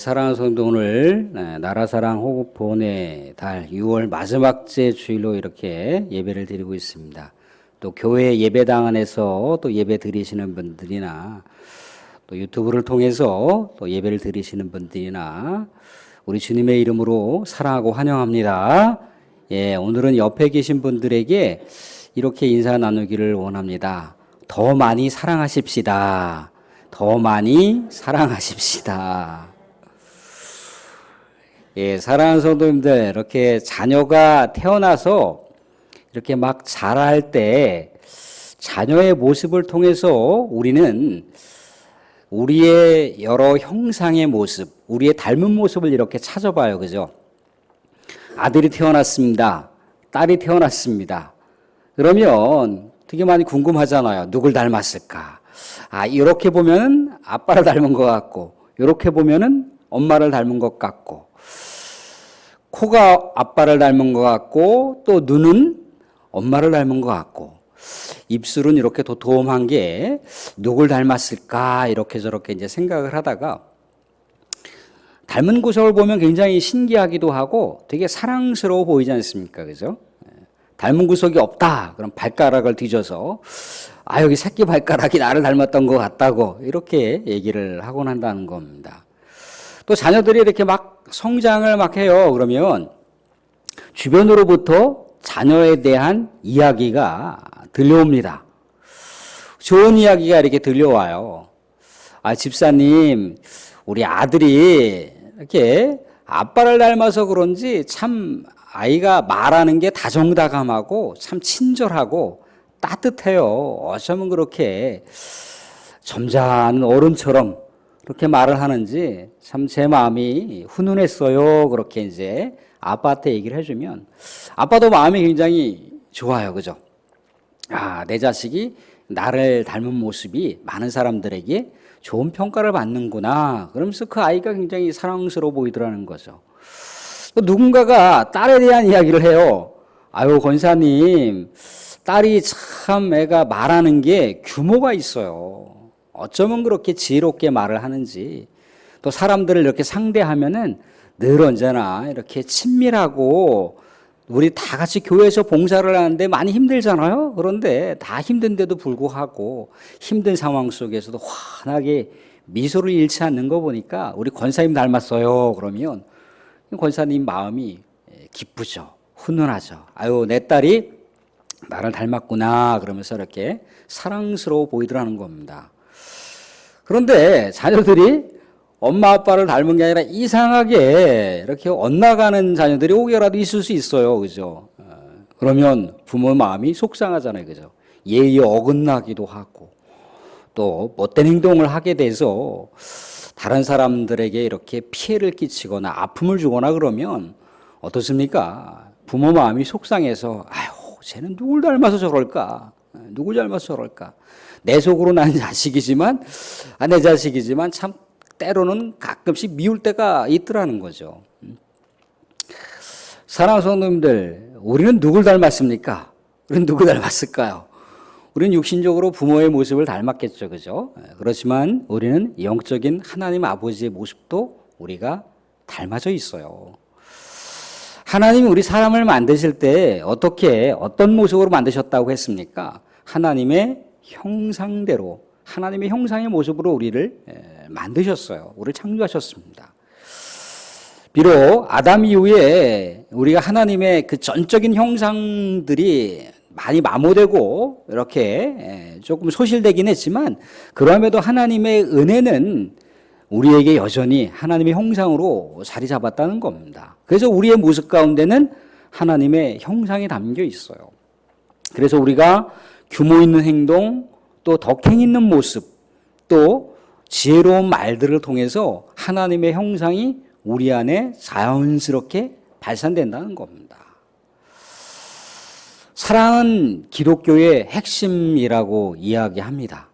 사랑하는 성도, 오늘 나라사랑 호흡보훈의 달 6월 마지막 째 주일로 이렇게 예배를 드리고 있습니다. 또 교회 예배당 안에서 또 예배 드리시는 분들이나 또 유튜브를 통해서 또 예배를 드리시는 분들이나 우리 주님의 이름으로 사랑하고 환영합니다. 예, 오늘은 옆에 계신 분들에게 이렇게 인사 나누기를 원합니다. 더 많이 사랑하십시다. 더 많이 사랑하십시다. 예, 사랑하는 성도님들, 이렇게 자녀가 태어나서 이렇게 막 자랄 때 자녀의 모습을 통해서 우리는 우리의 여러 형상의 모습, 우리의 닮은 모습을 이렇게 찾아봐요. 그죠? 아들이 태어났습니다. 딸이 태어났습니다. 그러면 되게 많이 궁금하잖아요. 누굴 닮았을까? 아, 이렇게 보면은 아빠를 닮은 것 같고, 이렇게 보면은 엄마를 닮은 것 같고, 코가 아빠를 닮은 것 같고, 또 눈은 엄마를 닮은 것 같고, 입술은 이렇게 도톰한 게 누굴 닮았을까 이렇게 저렇게 이제 생각을 하다가 닮은 구석을 보면 굉장히 신기하기도 하고 되게 사랑스러워 보이지 않습니까? 그죠? 닮은 구석이 없다. 그럼 발가락을 뒤져서 아, 여기 새끼 발가락이 나를 닮았던 것 같다고 이렇게 얘기를 하곤 한다는 겁니다. 또 자녀들이 이렇게 막 성장을 막 해요. 그러면 주변으로부터 자녀에 대한 이야기가 들려옵니다. 좋은 이야기가 이렇게 들려와요. 아, 집사님, 우리 아들이 이렇게 아빠를 닮아서 그런지 참 아이가 말하는 게 다정다감하고 참 친절하고 따뜻해요. 어쩌면 그렇게 점잖은 어른처럼 그렇게 말을 하는지 참 제 마음이 훈훈했어요. 그렇게 이제 아빠한테 얘기를 해주면 아빠도 마음이 굉장히 좋아요. 그죠? 아, 내 자식이 나를 닮은 모습이 많은 사람들에게 좋은 평가를 받는구나. 그러면서 그 아이가 굉장히 사랑스러워 보이더라는 거죠. 또 누군가가 딸에 대한 이야기를 해요. 아유, 권사님, 딸이 참 애가 말하는 게 규모가 있어요. 어쩌면 그렇게 지혜롭게 말을 하는지, 또 사람들을 이렇게 상대하면은 늘 언제나 이렇게 친밀하고, 우리 다 같이 교회에서 봉사를 하는데 많이 힘들잖아요. 그런데 다 힘든데도 불구하고 힘든 상황 속에서도 환하게 미소를 잃지 않는 거 보니까 우리 권사님 닮았어요. 그러면 권사님 마음이 기쁘죠. 훈훈하죠. 아유, 내 딸이 나를 닮았구나. 그러면서 이렇게 사랑스러워 보이더라는 겁니다. 그런데 자녀들이 엄마 아빠를 닮은 게 아니라 이상하게 이렇게 엇나가는 자녀들이 혹여라도 있을 수 있어요. 그죠? 그러면 부모 마음이 속상하잖아요. 그죠? 예의에 어긋나기도 하고 또 못된 행동을 하게 돼서 다른 사람들에게 이렇게 피해를 끼치거나 아픔을 주거나 그러면 어떻습니까? 부모 마음이 속상해서 아유, 쟤는 누굴 닮아서 저럴까? 누굴 닮아서 저럴까? 내 속으로 난 자식이지만, 내 자식이지만 참 때로는 가끔씩 미울 때가 있더라는 거죠. 사랑하는 성도님들, 우리는 누굴 닮았습니까? 우리는 누굴 닮았을까요? 우리는 육신적으로 부모의 모습을 닮았겠죠. 그죠? 그렇지만 우리는 영적인 하나님 아버지의 모습도 우리가 닮아져 있어요. 하나님이 우리 사람을 만드실 때 어떤 모습으로 만드셨다고 했습니까? 하나님의 형상대로, 하나님의 형상의 모습으로 우리를 만드셨어요. 우리를 창조하셨습니다. 비록 아담 이후에 우리가 하나님의 그 전적인 형상들이 많이 마모되고 이렇게 조금 소실되긴 했지만 그럼에도 하나님의 은혜는 우리에게 여전히 하나님의 형상으로 자리 잡았다는 겁니다. 그래서 우리의 모습 가운데는 하나님의 형상이 담겨 있어요. 그래서 우리가 규모 있는 행동, 또 덕행 있는 모습, 또 지혜로운 말들을 통해서 하나님의 형상이 우리 안에 자연스럽게 발산된다는 겁니다. 사랑은 기독교의 핵심이라고 이야기합니다.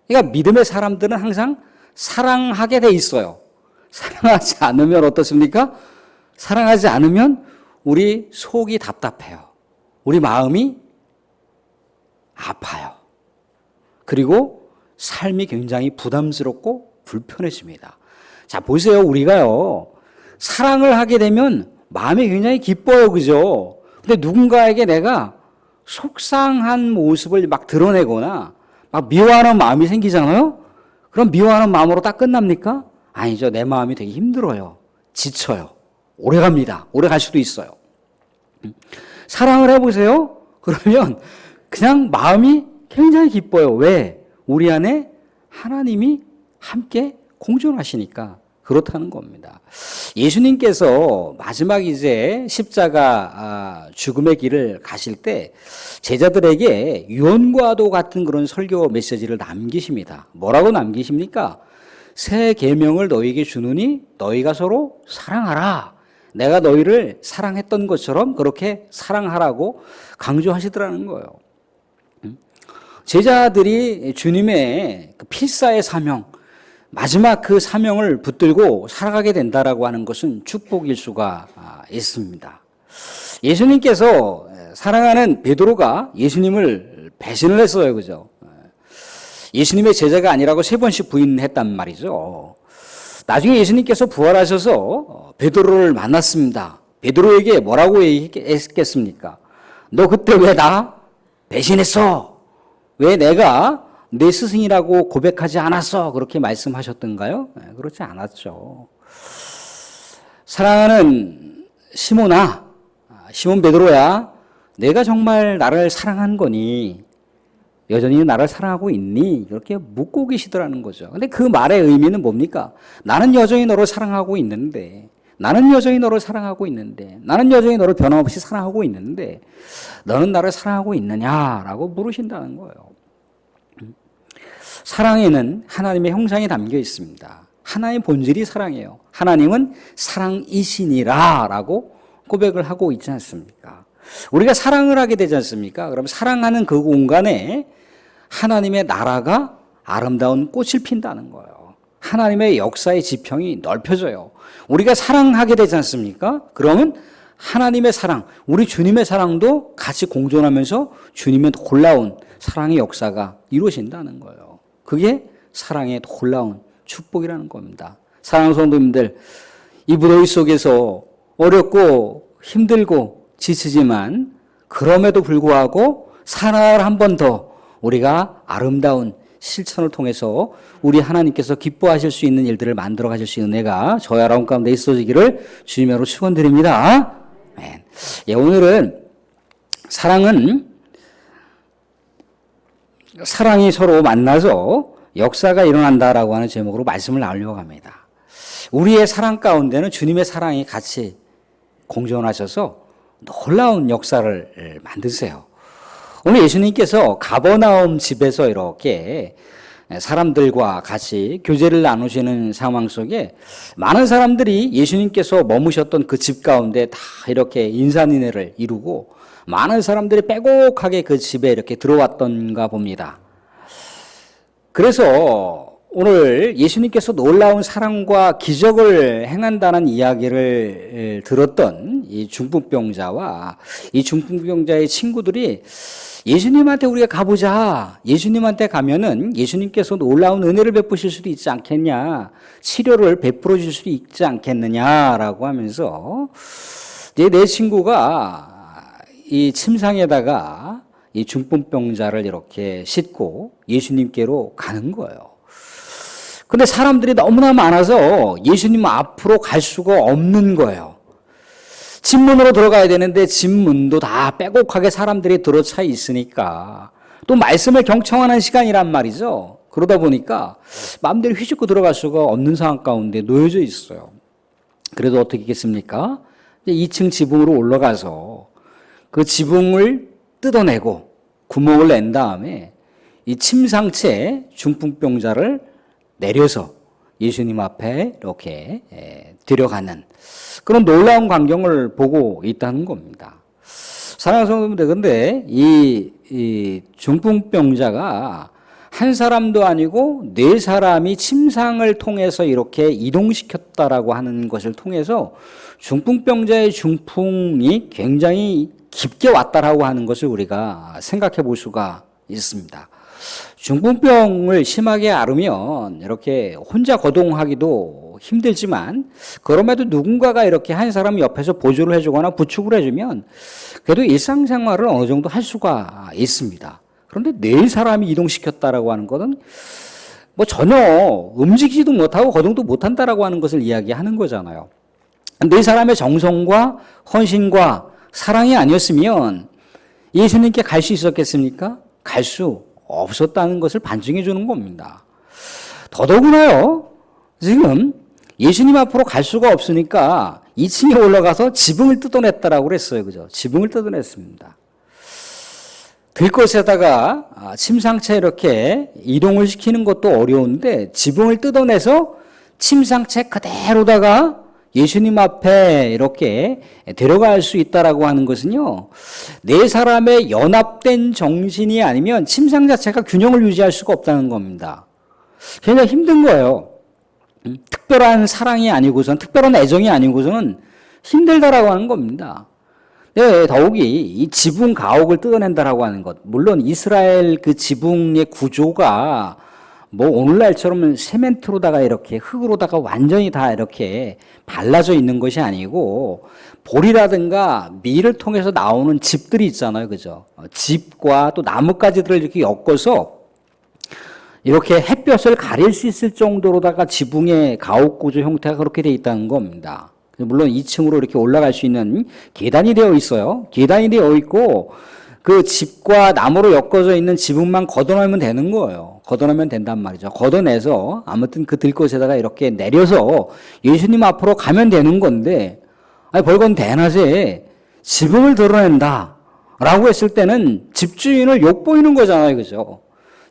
그러니까 믿음의 사람들은 항상 사랑하게 돼 있어요. 사랑하지 않으면 어떻습니까? 사랑하지 않으면 우리 속이 답답해요. 우리 마음이 아파요. 그리고 삶이 굉장히 부담스럽고 불편해집니다. 자, 보세요. 우리가요, 사랑을 하게 되면 마음이 굉장히 기뻐요. 그죠? 근데 누군가에게 내가 속상한 모습을 막 드러내거나 막 미워하는 마음이 생기잖아요? 그럼 미워하는 마음으로 딱 끝납니까? 아니죠. 내 마음이 되게 힘들어요. 지쳐요. 오래 갑니다. 오래 갈 수도 있어요. 사랑을 해보세요. 그러면 그냥 마음이 굉장히 기뻐요. 왜? 우리 안에 하나님이 함께 공존하시니까 그렇다는 겁니다. 예수님께서 마지막 이제 십자가 죽음의 길을 가실 때 제자들에게 유언과도 같은 그런 설교 메시지를 남기십니다. 뭐라고 남기십니까? 새 계명을 너희에게 주노니 너희가 서로 사랑하라. 내가 너희를 사랑했던 것처럼 그렇게 사랑하라고 강조하시더라는 거예요. 제자들이 주님의 필사의 사명, 마지막 그 사명을 붙들고 살아가게 된다라고 하는 것은 축복일 수가 있습니다. 예수님께서 사랑하는 베드로가 예수님을 배신을 했어요. 그죠? 예수님의 제자가 아니라고 3번씩 부인했단 말이죠. 나중에 예수님께서 부활하셔서 베드로를 만났습니다. 베드로에게 뭐라고 얘기했겠습니까? 너 그때 왜 나 배신했어? 왜 내가 내 스승이라고 고백하지 않았어? 그렇게 말씀하셨던가요? 그렇지 않았죠. 사랑하는 시몬아, 시몬 베드로야, 내가 정말 나를 사랑한 거니? 여전히 나를 사랑하고 있니? 이렇게 묻고 계시더라는 거죠. 근데 그 말의 의미는 뭡니까? 나는 여전히 너를 사랑하고 있는데, 나는 여전히 너를 사랑하고 있는데, 나는 여전히 너를 변함없이 사랑하고 있는데, 너는 나를 사랑하고 있느냐라고 물으신다는 거예요. 사랑에는 하나님의 형상이 담겨 있습니다. 하나님의 본질이 사랑이에요. 하나님은 사랑이시니라 라고 고백을 하고 있지 않습니까? 우리가 사랑을 하게 되지 않습니까? 그럼 사랑하는 그 공간에 하나님의 나라가 아름다운 꽃을 핀다는 거예요. 하나님의 역사의 지평이 넓혀져요. 우리가 사랑하게 되지 않습니까? 그러면 하나님의 사랑, 우리 주님의 사랑도 같이 공존하면서 주님의 놀라운 사랑의 역사가 이루어진다는 거예요. 그게 사랑의 놀라운 축복이라는 겁니다. 사랑하는 성도님들, 이 무더위 속에서 어렵고 힘들고 지치지만 그럼에도 불구하고 사랑을 한 번 더 우리가 아름다운 실천을 통해서 우리 하나님께서 기뻐하실 수 있는 일들을 만들어 가실 수 있는 은혜가 저희 여러분 가운데 있어지기를 주님으로 축원드립니다. 예, 오늘은 사랑이 서로 만나서 역사가 일어난다라고 하는 제목으로 말씀을 나누려고 합니다. 우리의 사랑 가운데는 주님의 사랑이 같이 공존하셔서 놀라운 역사를 만드세요. 오늘 예수님께서 가버나움 집에서 이렇게 사람들과 같이 교제를 나누시는 상황 속에 많은 사람들이 예수님께서 머무셨던 그 집 가운데 다 이렇게 인산인해를 이루고 많은 사람들이 빼곡하게 그 집에 이렇게 들어왔던가 봅니다. 그래서 오늘 예수님께서 놀라운 사랑과 기적을 행한다는 이야기를 들었던 이 중풍병자와 이 중풍병자의 친구들이 예수님한테 우리가 가보자. 예수님한테 가면은 예수님께서 놀라운 은혜를 베푸실 수도 있지 않겠냐. 치료를 베풀어 주실 수도 있지 않겠느냐라고 하면서 이제 내 친구가 이 침상에다가 이 중풍병자를 이렇게 싣고 예수님께로 가는 거예요. 근데 사람들이 너무나 많아서 예수님 앞으로 갈 수가 없는 거예요. 집 문으로 들어가야 되는데 집 문도 다 빼곡하게 사람들이 들어차 있으니까 또 말씀을 경청하는 시간이란 말이죠. 그러다 보니까 마음대로 휘젓고 들어갈 수가 없는 상황 가운데 놓여져 있어요. 그래도 어떻게 했겠습니까? 2층 지붕으로 올라가서 그 지붕을 뜯어내고 구멍을 낸 다음에 이 침상채 중풍병자를 내려서 예수님 앞에 이렇게 들여가는 그런 놀라운 광경을 보고 있다는 겁니다. 사랑하는 성도님들, 근데 이 중풍병자가 한 사람도 아니고 4사람이 침상을 통해서 이렇게 이동시켰다라고 하는 것을 통해서 중풍병자의 중풍이 굉장히 깊게 왔다라고 하는 것을 우리가 생각해 볼 수가 있습니다. 중풍병을 심하게 앓으면 이렇게 혼자 거동하기도 힘들지만 그럼에도 누군가가 이렇게 한 사람 옆에서 보조를 해주거나 부축을 해주면 그래도 일상생활을 어느 정도 할 수가 있습니다. 그런데 네 사람이 이동시켰다라고 하는 것은 뭐 전혀 움직이지도 못하고 거동도 못한다라고 하는 것을 이야기하는 거잖아요. 네 사람의 정성과 헌신과 사랑이 아니었으면 예수님께 갈 수 있었겠습니까? 갈 수 없었다는 것을 반증해 주는 겁니다. 더더구나요, 지금 예수님 앞으로 갈 수가 없으니까 2층에 올라가서 지붕을 뜯어냈다라고 그랬어요. 그죠? 지붕을 뜯어냈습니다. 들것에다가 침상채 이렇게 이동을 시키는 것도 어려운데 지붕을 뜯어내서 침상채 그대로다가 예수님 앞에 이렇게 데려갈 수 있다라고 하는 것은요, 네 사람의 연합된 정신이 아니면 침상 자체가 균형을 유지할 수가 없다는 겁니다. 굉장히 힘든 거예요. 특별한 사랑이 아니고선, 특별한 애정이 아니고서는 힘들다라고 하는 겁니다. 네, 더욱이 이 지붕 가옥을 뜯어낸다라고 하는 것, 물론 이스라엘 그 지붕의 구조가 뭐 오늘날처럼 세멘트로다가 이렇게 흙으로다가 완전히 다 이렇게 발라져 있는 것이 아니고 볼이라든가 밀을 통해서 나오는 집들이 있잖아요. 그죠? 집과 또 나뭇가지들을 이렇게 엮어서 이렇게 햇볕을 가릴 수 있을 정도로다가 지붕의 가옥 구조 형태가 그렇게 되어 있다는 겁니다. 물론 2층으로 이렇게 올라갈 수 있는 계단이 되어 있어요. 계단이 되어 있고 그 집과 나무로 엮어져 있는 지붕만 걷어내면 되는 거예요. 걷어내면 된단 말이죠. 걷어내서 아무튼 그 들것에다가 이렇게 내려서 예수님 앞으로 가면 되는 건데, 아니 벌건 대낮에 지붕을 드러낸다 라고 했을 때는 집주인을 욕보이는 거잖아요. 그죠?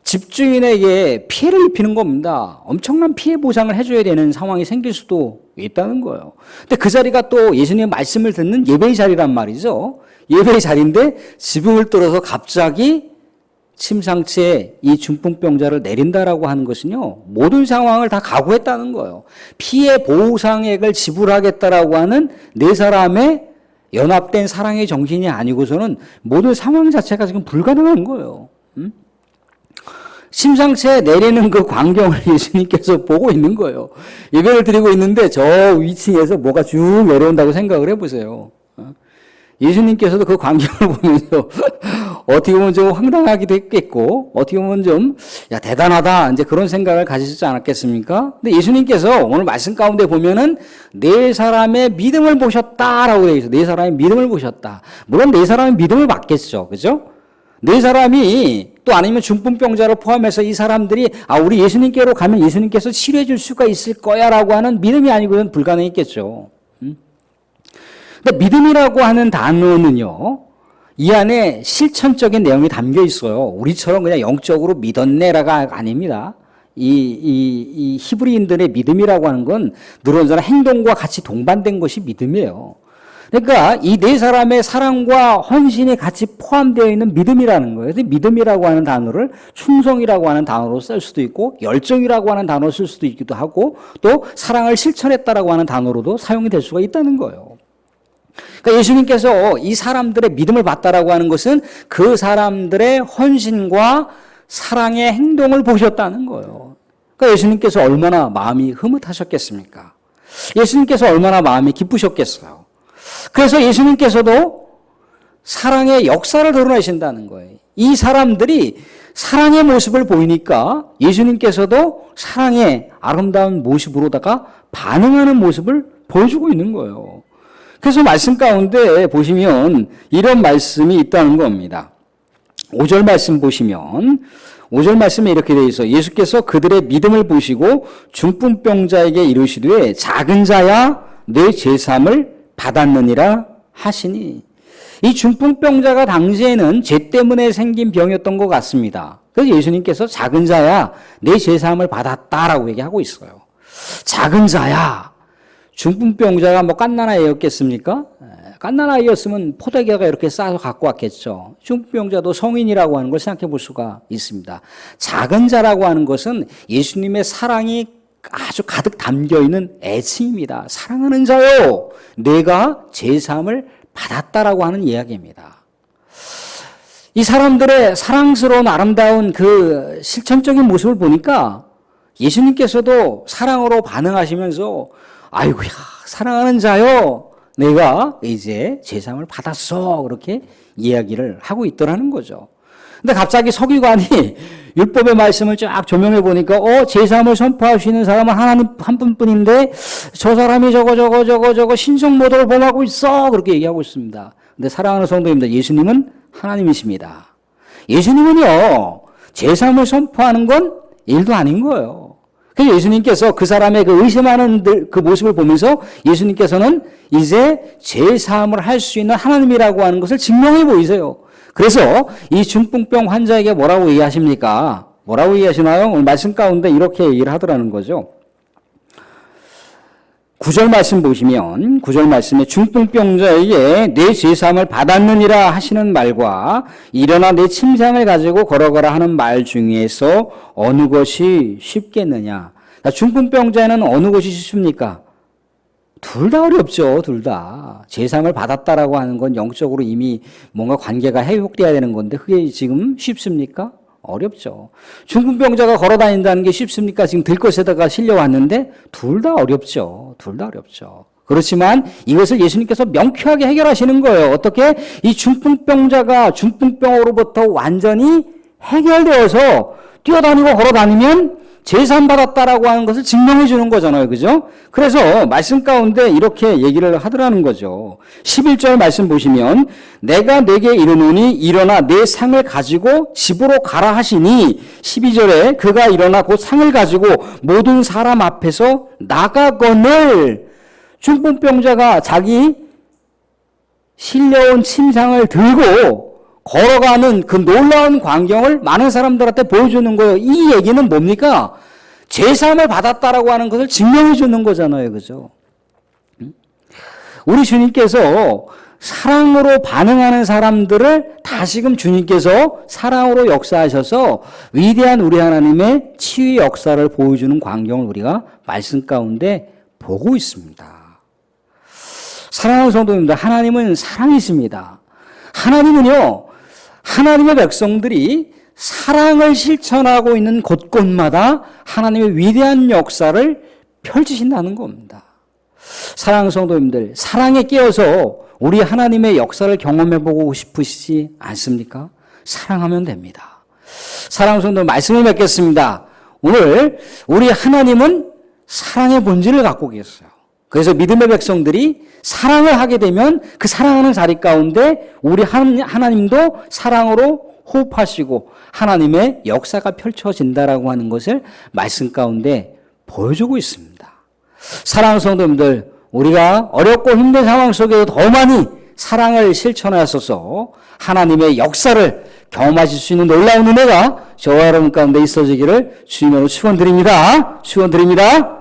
집주인에게 피해를 입히는 겁니다. 엄청난 피해 보상을 해줘야 되는 상황이 생길 수도 있다는 거예요. 근데 그 자리가 또 예수님의 말씀을 듣는 예배의 자리란 말이죠. 예배의 자리인데 지붕을 뚫어서 갑자기 침상채에 이 중풍병자를 내린다라고 하는 것은요, 모든 상황을 다 각오했다는 거예요. 피해 보상액을 지불하겠다라고 하는 네 사람의 연합된 사랑의 정신이 아니고서는 모든 상황 자체가 지금 불가능한 거예요. 침상채에 내리는 그 광경을 예수님께서 보고 있는 거예요. 예배를 드리고 있는데 저 위층에서 뭐가 쭉 내려온다고 생각을 해보세요. 예수님께서도 그 광경을 보면서 어떻게 보면 좀 황당하기도 했겠고 어떻게 보면 좀 야 대단하다 이제 그런 생각을 가지시지 않았겠습니까? 근데 예수님께서 오늘 말씀 가운데 보면은 네 사람의 믿음을 보셨다라고 되어 있어요. 네 사람의 믿음을 보셨다. 물론 네 사람의 믿음을 받겠죠. 그죠? 네 사람이 또 아니면 중풍병자를 포함해서 이 사람들이 우리 예수님께로 가면 예수님께서 치료해 줄 수가 있을 거야라고 하는 믿음이 아니고는 불가능했겠죠. 근데 믿음이라고 하는 단어는요, 이 안에 실천적인 내용이 담겨 있어요. 우리처럼 그냥 영적으로 믿었네라가 아닙니다. 이 히브리인들의 믿음이라고 하는 건 늘 언제나 행동과 같이 동반된 것이 믿음이에요. 그러니까 이 네 사람의 사랑과 헌신이 같이 포함되어 있는 믿음이라는 거예요. 믿음이라고 하는 단어를 충성이라고 하는 단어로 쓸 수도 있고 열정이라고 하는 단어로 쓸 수도 있기도 하고 또 사랑을 실천했다라고 하는 단어로도 사용이 될 수가 있다는 거예요. 그러니까 예수님께서 이 사람들의 믿음을 봤다라고 하는 것은 그 사람들의 헌신과 사랑의 행동을 보셨다는 거예요. 그러니까 예수님께서 얼마나 마음이 흐뭇하셨겠습니까? 예수님께서 얼마나 마음이 기쁘셨겠어요? 그래서 예수님께서도 사랑의 역사를 드러내신다는 거예요. 이 사람들이 사랑의 모습을 보이니까 예수님께서도 사랑의 아름다운 모습으로다가 반응하는 모습을 보여주고 있는 거예요. 그래서 말씀 가운데 보시면 이런 말씀이 있다는 겁니다. 5절 말씀 보시면 5절 말씀에 이렇게 되어 있어. 예수께서 그들의 믿음을 보시고 중풍병자에게 이르시되 작은 자야 내 죄사함을 받았느니라 하시니, 이 중풍병자가 당시에는 죄 때문에 생긴 병이었던 것 같습니다. 그래서 예수님께서 작은 자야 내 죄사함을 받았다라고 얘기하고 있어요. 작은 자야. 중풍병자가 뭐 갓난아이였겠습니까? 갓난아이였으면 포대기가 이렇게 싸서 갖고 왔겠죠. 중풍병자도 성인이라고 하는 걸 생각해 볼 수가 있습니다. 작은 자라고 하는 것은 예수님의 사랑이 아주 가득 담겨 있는 애칭입니다. 사랑하는 자요, 내가 제사함을 받았다라고 하는 이야기입니다. 이 사람들의 사랑스러운 아름다운 그 실천적인 모습을 보니까 예수님께서도 사랑으로 반응하시면서 아이고야 사랑하는 자여 내가 이제 제사함을 받았어 그렇게 이야기를 하고 있더라는 거죠. 근데 갑자기 서기관이 율법의 말씀을 쫙 조명해 보니까 제사함을 선포할 수 있는 사람은 하나님 한 분뿐인데 저 사람이 저거 신성 모독을 범하고 있어 그렇게 얘기하고 있습니다. 근데 사랑하는 성도님들 예수님은 하나님이십니다. 예수님은요 제사함을 선포하는 건 일도 아닌 거예요. 그래서 예수님께서 그 사람의 그 의심하는 그 모습을 보면서 예수님께서는 이제 제사함을 할 수 있는 하나님이라고 하는 것을 증명해 보이세요. 그래서 이 중풍병 환자에게 뭐라고 얘기하십니까? 뭐라고 얘기하시나요? 오늘 말씀 가운데 이렇게 얘기를 하더라는 거죠. 9절 말씀 보시면 9절 말씀에 중풍병자에게 내 죄사함을 받았느니라 하시는 말과 일어나 내 침상을 가지고 걸어가라 하는 말 중에서 어느 것이 쉽겠느냐. 중풍병자에는 어느 것이 쉽습니까? 둘 다 어렵죠. 둘 다. 제사함을 받았다라고 하는 건 영적으로 이미 뭔가 관계가 회복돼야 되는 건데 그게 지금 쉽습니까? 어렵죠. 중풍병자가 걸어다닌다는 게 쉽습니까? 지금 들것에다가 실려왔는데 둘 다 어렵죠. 둘 다 어렵죠. 그렇지만 이것을 예수님께서 명쾌하게 해결하시는 거예요. 어떻게? 이 중풍병자가 중풍병으로부터 완전히 해결되어서 뛰어다니고 걸어다니면 제사함 받았다라고 하는 것을 증명해 주는 거잖아요. 그죠? 그래서 말씀 가운데 이렇게 얘기를 하더라는 거죠. 11절 말씀 보시면 내가 내게 이르노니 일어나 내 상을 가지고 집으로 가라 하시니 12절에 그가 일어나 곧 상을 가지고 모든 사람 앞에서 나가거늘 중풍병자가 자기 실려온 침상을 들고 걸어가는 그 놀라운 광경을 많은 사람들한테 보여주는 거예요. 이 얘기는 뭡니까? 제사함을 받았다라고 하는 것을 증명해 주는 거잖아요. 그죠? 우리 주님께서 사랑으로 반응하는 사람들을 다시금 주님께서 사랑으로 역사하셔서 위대한 우리 하나님의 치유의 역사를 보여주는 광경을 우리가 말씀 가운데 보고 있습니다. 사랑하는 성도님들, 하나님은 사랑이십니다. 하나님은요, 하나님의 백성들이 사랑을 실천하고 있는 곳곳마다 하나님의 위대한 역사를 펼치신다는 겁니다. 사랑하는 성도님들, 사랑에 깨어서 우리 하나님의 역사를 경험해보고 싶으시지 않습니까? 사랑하면 됩니다. 사랑하는 성도들, 말씀을 맺겠습니다. 오늘 우리 하나님은 사랑의 본질을 갖고 계세요. 그래서 믿음의 백성들이 사랑을 하게 되면 그 사랑하는 자리 가운데 우리 하나님도 사랑으로 호흡하시고 하나님의 역사가 펼쳐진다라고 하는 것을 말씀 가운데 보여주고 있습니다. 사랑하는 성도님들, 우리가 어렵고 힘든 상황 속에도 더 많이 사랑을 실천하셔서 하나님의 역사를 경험하실 수 있는 놀라운 은혜가 저와 여러분 가운데 있어지기를 주님으로 축원드립니다. 축원드립니다.